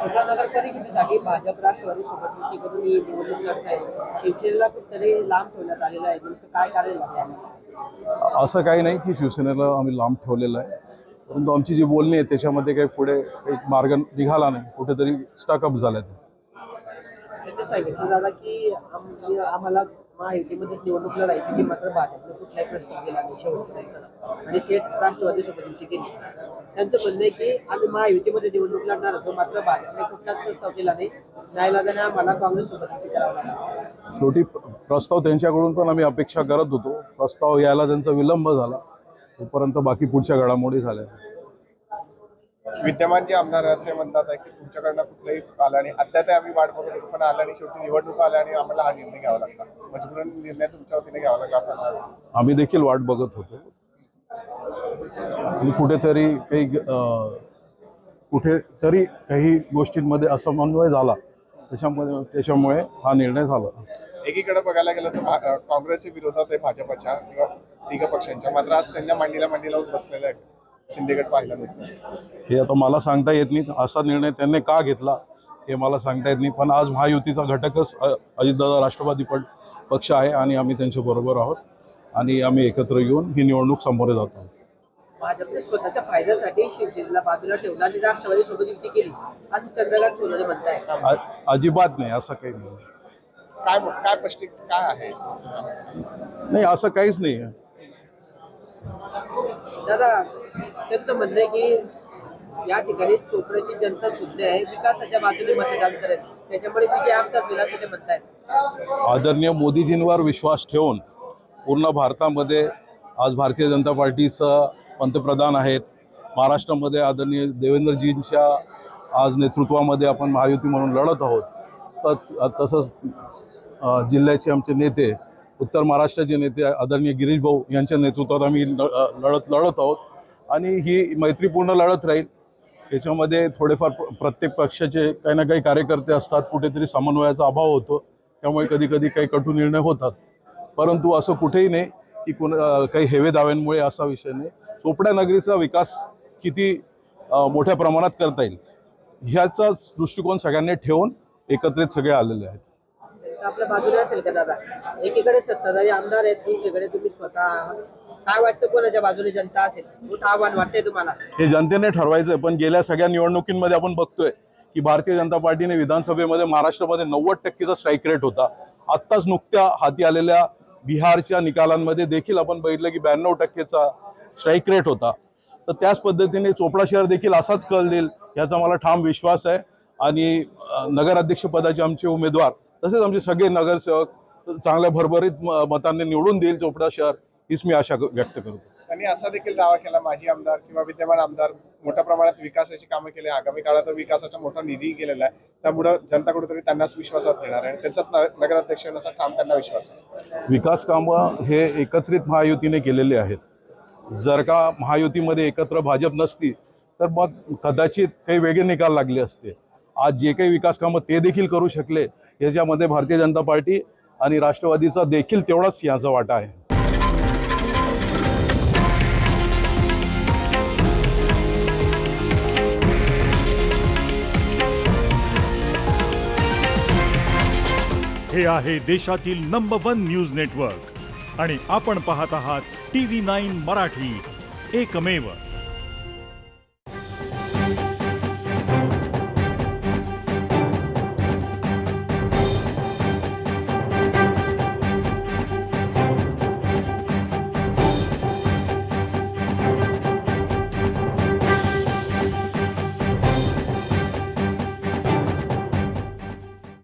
चोपडा नगर परिषदेसाठी भाजप राष्ट्रवादी सोबत युती करून ही निवडणूक लढत आहे. शिवसेनेला कुठेतरी लांब ठेवण्यात आलेलं आहे. नेमकं काय कारण आहे? असं काही नाही की शिवसेनेला आम्ही लांब ठेवलेलं आहे, परंतु आमची जी बोलणी आहे त्याच्यामध्ये काही पुढे एक मार्ग निघाला नाही, कुठेतरी स्टकअप झालं ते. त्यांनी सांगितलं दादा की आम्हाला महायुतीमध्ये निवडणूक लढायची की मात्र भाजपने कुठलाही प्रश्न केला नाही शेवटपर्यंत आणि थेट राष्ट्रवादी सोबत युती केली. त्यांचं म्हणणं आहे की आम्ही महायुतीमध्ये निवडणूक लढणार होतो, मात्र भाजपने कुठलाच प्रस्ताव केला नाही. नाईलाजाने आम्हाला काँग्रेस सोबत युती करावं लागलं. शेवटी प्रस्ताव त्यांच्याकडून पण आम्ही अपेक्षा करत होतो. प्रस्ताव यायला त्यांचा विलंब झाला, तोपर्यंत बाकी पुढच्या घडामोडी झाल्या. विद्यमान जे आमदार आहेत ते म्हणतात आहे की तुमच्याकडनं कुठलाही आला आणि अद्याप आम्ही वाट बघत होतो, पण आला आणि शेवटी निवडणूक आल्या आणि आम्हाला हा निर्णय घ्यावा लागला. मजबूरन निर्णय तुमच्या वतीने घ्यावा लागला असं मला. आम्ही देखील वाट बघत होतो आणि कुठेतरी काही गोष्टींमध्ये असमन्वय झाला, त्याच्यामुळे हा निर्णय झाला. एकीकडे बघायला गेलं तर काँग्रेसच्या विरोधात आहे भाजपच्या किंवा तिघ पक्षांच्या, मात्र आज त्यांच्या मांडीला बसलेलं आहे शिंदेगड पाहिलं नव्हतं. हे आता मला सांगता येत नाही, असा निर्णय त्यांनी का घेतला हे मला सांगता येत नाही. पण आज महायुतीचा घटकच अजितदादा राष्ट्रवादी पक्ष आहे आणि आम्ही त्यांच्या बरोबर आहोत आणि आम्ही एकत्र येऊन ही निवडणूक सामोरे जातो. भाजपने स्वतःच्या फायद्यासाठी शिवसेनेला बाजूला ठेवला आणि राष्ट्रवादी सोबत युती केली असं चंद्रकांत सोनवणे म्हणताय. अजिबात नाही, असं काही नाही. काय आहे नाही, असं काहीच नाही आहे. दादा त्यांचं म्हणणं आहे की या ठिकाणी चोपड्याची जनता सुद्धा आहे, विकासाच्या बाजूने मतदान करेल, त्याच्यामुळे विजय आमचाच होईल असं ते म्हणतायत. आदरणीय मोदीजींवर विश्वास ठेवून पूर्ण भारतामध्ये आज भारतीय जनता पार्टीचा पंतप्रधान आहेत. महाराष्ट्रामध्ये आदरणीय देवेंद्रजींच्या आज नेतृत्वामध्ये आपण महायुती म्हणून लढत आहोत. तर तसंच जिल्ह्याचे आमचे नेते, उत्तर महाराष्ट्राचे नेते आदरणीय गिरीश भाऊ यांच्या नेतृत्वात आम्ही लढत आहोत आणि ही मैत्रीपूर्ण लढत राहील. याच्यामध्ये थोडेफार प्रत्येक पक्षाचे काही ना काही कार्यकर्ते असतात, कुठेतरी समन्वयाचा अभाव होतो, त्यामुळे कधी काही कटू निर्णय होतात. परंतु असं कुठेही नाही की काही हेवे दाव्यांमुळे असा विषय नाही. चोपडा नगरीचा विकास किती मोठ्या प्रमाणात करता येईल ह्याचा दृष्टिकोन सगळ्यांनी ठेवून एकत्रित सगळे आलेले आहेत. आपल्या बाजूने असेल का दादा? एकीकडे सत्ताधारी आमदार आहेत, दुसरीकडे तुम्ही स्वतः आहात. काय वाटतं कोणाच्या बाजूने जनता असेल? मोठं आव्हान वाटतंय तुम्हाला? हे जनतेने ठरवायचं आहे. पण गेल्या सगळ्या निवडणुकींमध्ये आपण बघतोय की भारतीय जनता पार्टीने विधानसभेमध्ये महाराष्ट्रामध्ये 90% स्ट्राईक रेट होता. आत्ताच नुकत्या हाती आलेल्या बिहारच्या निकालांमध्ये देखील आपण बघितलं की 92% स्ट्राईक रेट होता. तर त्याच पद्धतीने चोपडा शहर देखील असाच कल देईल याचा मला ठाम विश्वास आहे. आणि नगराध्यक्षपदाचे आमचे उमेदवार तसेच आमचे सगळे नगरसेवक चांगल्या भरभरीत मतांनी निवडून देईल चोपडा शहर, हीच मी आशा व्यक्त करतो. त्यांनी असा देखील दावा केला, माजी आमदार किंवा विद्यमान आमदार मोठ्या प्रमाणात विकासाची कामं केली, आगामी काळात विकासाचा मोठा निधी केलेला आहे, त्यामुळे जनता कुठेतरी त्यांनाच विश्वासात घेणार आहे. त्यांचाच नगराध्यक्ष असा ठाम त्यांना विश्वास आहे. विकास कामं हे एकत्रित महायुतीने केलेले आहेत. जर का महायुतीमध्ये एकत्र भाजप नसती तर मग कदाचित काही वेगळे निकाल लागले असते. आज जे काही विकास कामं ते देखील करू शकले, याच्यामध्ये भारतीय जनता पार्टी आणि राष्ट्रवादीचा देखील तेवढाच याचा वाटा आहे. हे आहे देशातील नंबर 1 न्यूज नेटवर्क आणि आपण पाहत आहात TV9 मराठी, एकमेव.